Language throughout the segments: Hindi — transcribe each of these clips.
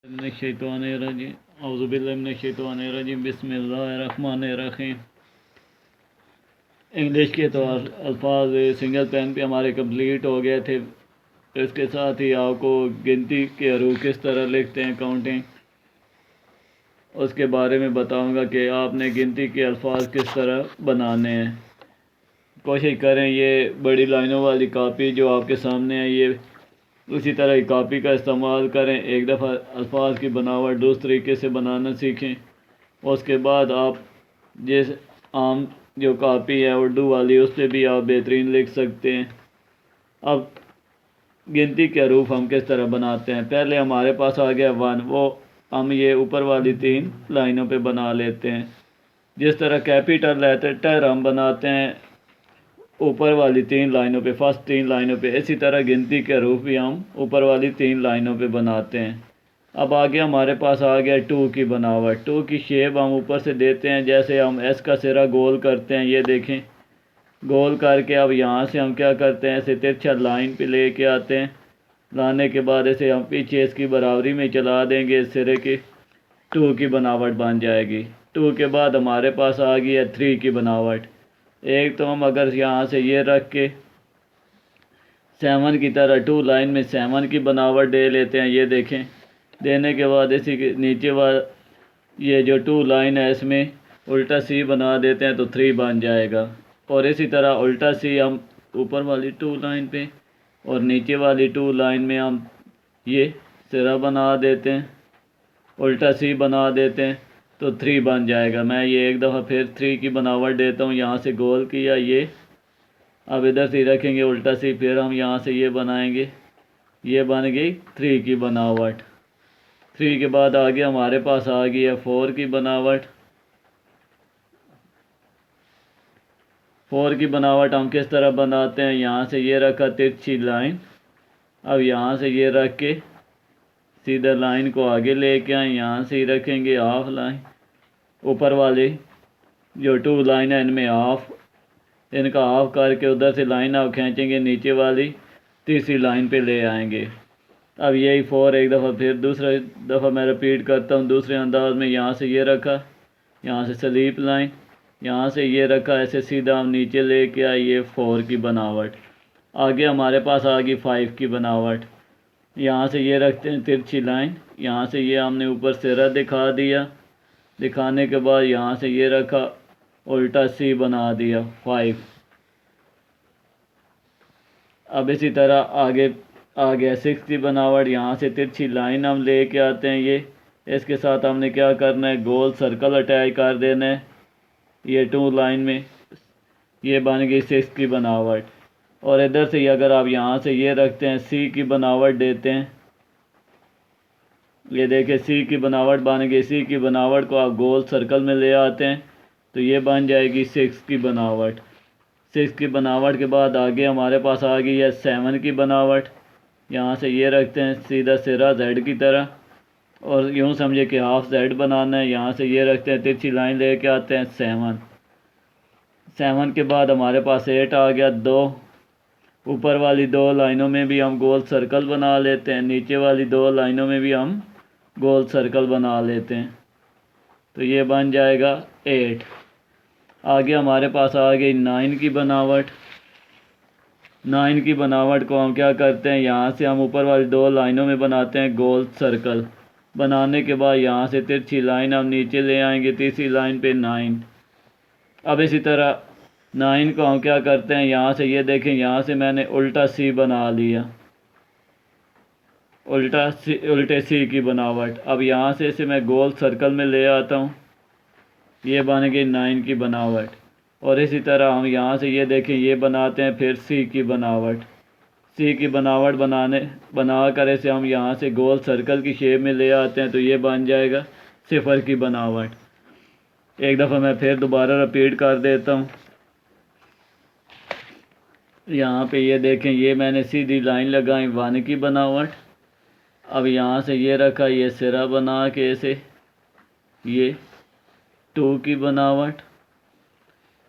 बिस्मिल्लाहिर्रहमानिर्रहीम। इंग्लिश के तो अल्फाज सिंगल पेन पे हमारे कंप्लीट हो गए थे। इसके साथ ही आपको गिनती के हरूफ किस तरह लिखते हैं, काउंटिंग, उसके बारे में बताऊंगा कि आपने गिनती के अल्फाज किस तरह बनाने हैं। कोशिश करें ये बड़ी लाइनों वाली कापी जो आपके सामने है, ये उसी तरह की कापी का इस्तेमाल करें। एक दफ़ा अल्फाज की बनावट दूसरे तरीके से बनाना सीखें। उसके बाद आप जिस आम जो कापी है उर्दू वाली, उस पर भी आप बेहतरीन लिख सकते हैं। अब गिनती के हरूफ हम किस तरह बनाते हैं। पहले हमारे पास आ गया 1, वो हम ये ऊपर वाली 3 लाइनों पे बना लेते हैं। जिस तरह कैपिटल लेटर हम बनाते हैं ऊपर वाली 3 लाइनों पे, फर्स्ट 3 लाइनों पे, इसी तरह गिनती के हरूफ भी हम ऊपर वाली 3 लाइनों पे बनाते हैं। अब आगे हमारे पास आ गया 2 की बनावट। 2 की शेप हम ऊपर से देते हैं, जैसे हम एस का सिरा गोल करते हैं, ये देखें। गोल करके अब यहाँ से हम क्या करते हैं, ऐसे तिरछा लाइन पे लेके आते हैं। लाने के बाद ऐसे हम पीछे इसकी बराबरी में चला देंगे, इस सिरे की 2 की बनावट बन जाएगी। 2 के बाद हमारे पास आ गई है 3 की बनावट। एक तो हम अगर यहाँ से ये रख के 7 की तरह 2 लाइन में 7 की बनावट दे लेते हैं, ये देखें। देने के बाद इसी के नीचे वाला ये जो 2 लाइन है इसमें उल्टा सी बना देते हैं तो 3 बन जाएगा। और इसी तरह उल्टा सी हम ऊपर वाली 2 लाइन पे और नीचे वाली 2 लाइन में हम ये सिरा बना देते हैं, उल्टा सी बना देते हैं तो 3 बन जाएगा। मैं ये एक दफ़ा फिर 3 की बनावट देता हूँ। यहाँ से गोल किया, ये अब इधर से रखेंगे उल्टा सी, फिर हम यहाँ से ये बनाएंगे, ये बन गई 3 की बनावट। 3 के बाद आगे हमारे पास आ गई है 4 की बनावट। 4 की बनावट हम किस तरह बनाते हैं, यहाँ से ये रखा तिरछी लाइन, अब यहाँ से ये रख के सीधा लाइन को आगे लेके आए, यहाँ से ही रखेंगे हाफ लाइन। ऊपर वाली जो 2 लाइन है इनमें हाफ, इनका हाफ करके उधर से लाइन आप खींचेंगे, नीचे वाली तीसरी लाइन पे ले आएंगे। अब यही 4 एक दफ़ा फिर दूसरा दफ़ा मैं रिपीट करता हूँ दूसरे अंदाज में। यहाँ से ये रखा, यहाँ से स्लीप लाइन, यहाँ से ये रखा, ऐसे सीधा हम नीचे लेके आए, ये 4 की बनावट। आगे हमारे पास आ गई 5 की बनावट। यहाँ से ये रखते हैं तिरछी लाइन, यहाँ से ये हमने ऊपर सिरा दिखा दिया, दिखाने के बाद यहाँ से ये रखा, उल्टा सी बना दिया 5। अब इसी तरह आगे आ गया 6 की बनावट। यहाँ से तिरछी लाइन हम लेके आते हैं, ये इसके साथ हमने क्या करना है, गोल सर्कल अटैच कर देना है ये 2 लाइन में, ये बन गई 6 की बनावट। और इधर से अगर आप यहाँ से ये रखते हैं, सी की बनावट देते हैं, ये देखिए सी की बनावट बन गई। सी की बनावट को आप गोल सर्कल में ले आते हैं तो ये बन जाएगी 6 की बनावट। 6 की बनावट के बाद आगे हमारे पास आ गई है 7 की बनावट। यहाँ से ये रखते हैं सीधा सिरा जेड की तरह, और यूँ समझे कि हाफ जेड बनाना है। यहाँ से ये रखते हैं तिरछी लाइन लेके आते हैं 7 के बाद हमारे पास 8 आ गया। 2 ऊपर वाली 2 लाइनों में भी हम गोल सर्कल बना लेते हैं, नीचे वाली 2 लाइनों में भी हम गोल सर्कल बना लेते हैं तो ये बन जाएगा 8। आगे हमारे पास आ गई 9 की बनावट। 9 की बनावट को हम क्या करते हैं, यहाँ से हम ऊपर वाली 2 लाइनों में बनाते हैं गोल सर्कल। बनाने के बाद यहाँ से तिरछी लाइन हम नीचे ले आएंगे, तीसरी लाइन पे 9। अब इसी तरह 9 को हम क्या करते हैं, यहाँ से ये देखें, यहाँ से मैंने उल्टा सी बना लिया, उल्टे सी की बनावट। अब यहाँ से इसे मैं गोल सर्कल में ले आता हूँ, ये बन गई 9 की बनावट। और इसी तरह हम यहाँ से ये देखें, ये बनाते हैं फिर सी की बनावट। सी की बनावट बना कर इसे हम यहाँ से गोल सर्कल की शेप में ले आते हैं तो ये बन जाएगा 0 की बनावट। एक दफ़ा मैं फिर दोबारा रिपीट कर देता हूँ। यहाँ पे ये देखें, ये मैंने सीधी लाइन लगाई 1 की बनावट। अब यहाँ से ये रखा, ये सिरा बना के इसे, ये 2 की बनावट।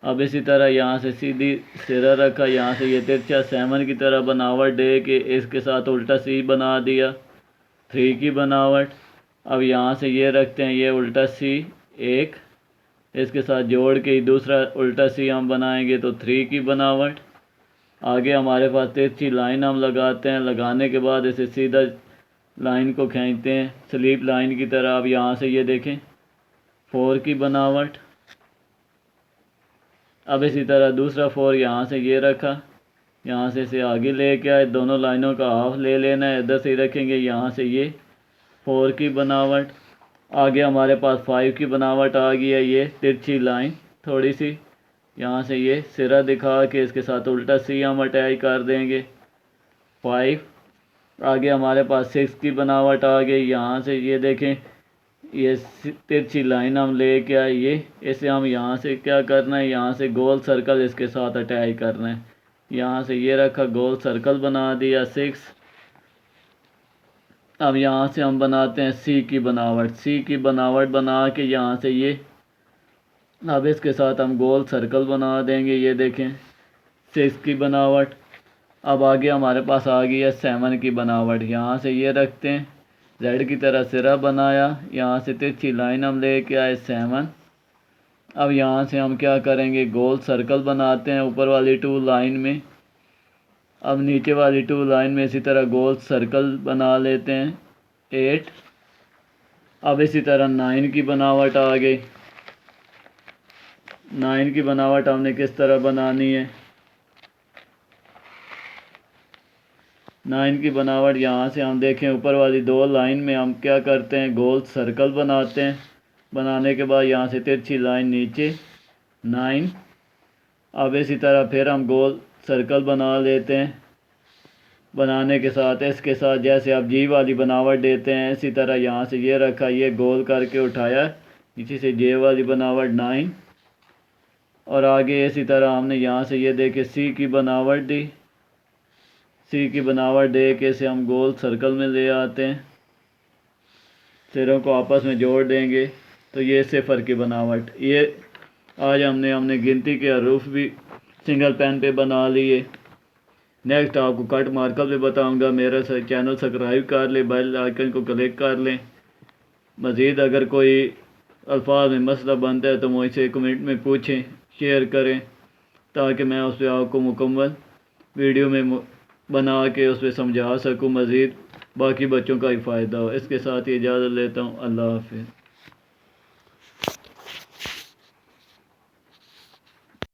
अब इसी तरह यहाँ से सीधी सिरा रखा, यहाँ से ये तिरछा 7 की तरह बनावट दे के इसके साथ उल्टा सी बना दिया 3 की बनावट। अब यहाँ से ये रखते हैं, ये उल्टा सी एक, इसके साथ जोड़ के दूसरा उल्टा सी हम बनाएंगे तो 3 की बनावट। आगे हमारे पास तिरछी लाइन हम लगाते हैं, लगाने के बाद इसे सीधा लाइन को खींचते हैं स्लीप लाइन की तरह। अब यहाँ से ये देखें 4 की बनावट। अब इसी तरह दूसरा 4 यहाँ से ये रखा, यहाँ से इसे आगे लेके आए, दोनों लाइनों का हाफ ले लेना है, इधर से ही रखेंगे। यहाँ से ये 4 की बनावट। आगे हमारे पास 5 की बनावट आ गई है, ये तिरछी लाइन थोड़ी सी, यहाँ से ये सिरा दिखा के इसके साथ उल्टा सी हम अटैच कर देंगे 5। आगे हमारे पास 6 की बनावट आ गई, यहाँ से ये देखें ये तिरछी लाइन हम लेके आए, ये इसे हम यहाँ से क्या करना है, यहाँ से गोल सर्कल इसके साथ अटैच करना है। यहाँ से ये रखा, गोल सर्कल बना दिया 6। अब यहाँ से हम बनाते हैं सी की बनावट। सी की बनावट बना के यहाँ से ये, अब इसके साथ हम गोल सर्कल बना देंगे, ये देखें 6 की बनावट। अब आगे हमारे पास आ गई है 7 की बनावट। यहाँ से ये रखते हैं, जेड की तरह सिरा बनाया, यहाँ से तिरछी लाइन हम लेके आए 7। अब यहाँ से हम क्या करेंगे, गोल सर्कल बनाते हैं ऊपर वाली 2 लाइन में। अब नीचे वाली 2 लाइन में इसी तरह गोल सर्कल बना लेते हैं 8। अब इसी तरह 9 की बनावट आ गई। 9 की बनावट हमने किस तरह बनानी है, 9 की बनावट यहाँ से हम देखें ऊपर वाली 2 लाइन में हम क्या करते हैं, गोल सर्कल बनाते हैं। बनाने के बाद यहाँ से तिरछी लाइन नीचे 9। अब इसी तरह फिर हम गोल सर्कल बना लेते हैं। बनाने के साथ इसके साथ जैसे आप जी वाली बनावट देते हैं, इसी तरह यहाँ से ये रखा, ये गोल करके उठाया, इसी से जे वाली बनावट 9। और आगे इसी तरह हमने यहाँ से ये देखे सी की बनावट दी। सी की बनावट दे के इसे हम गोल सर्कल में ले आते हैं, सिरों को आपस में जोड़ देंगे तो ये सिफर की बनावट। ये आज हमने गिनती के हरूफ भी सिंगल पेन पे बना लिए। नेक्स्ट आपको कट मार्कर पे बताऊंगा। मेरा चैनल सब्सक्राइब कर लें, बेल आइकन को क्लिक कर लें। मज़ीद अगर कोई अल्फाज में मसला बनता है तो मुझसे कमेंट में पूछें, शेयर करें, ताकि मैं उस पर आपको मुकम्मल वीडियो में बना के उस पर समझा सकूँ, मज़ीद बाकी बच्चों का ही फ़ायदा हो। इसके साथ ही इजाज़त लेता हूँ। अल्लाह हाफ़िज़।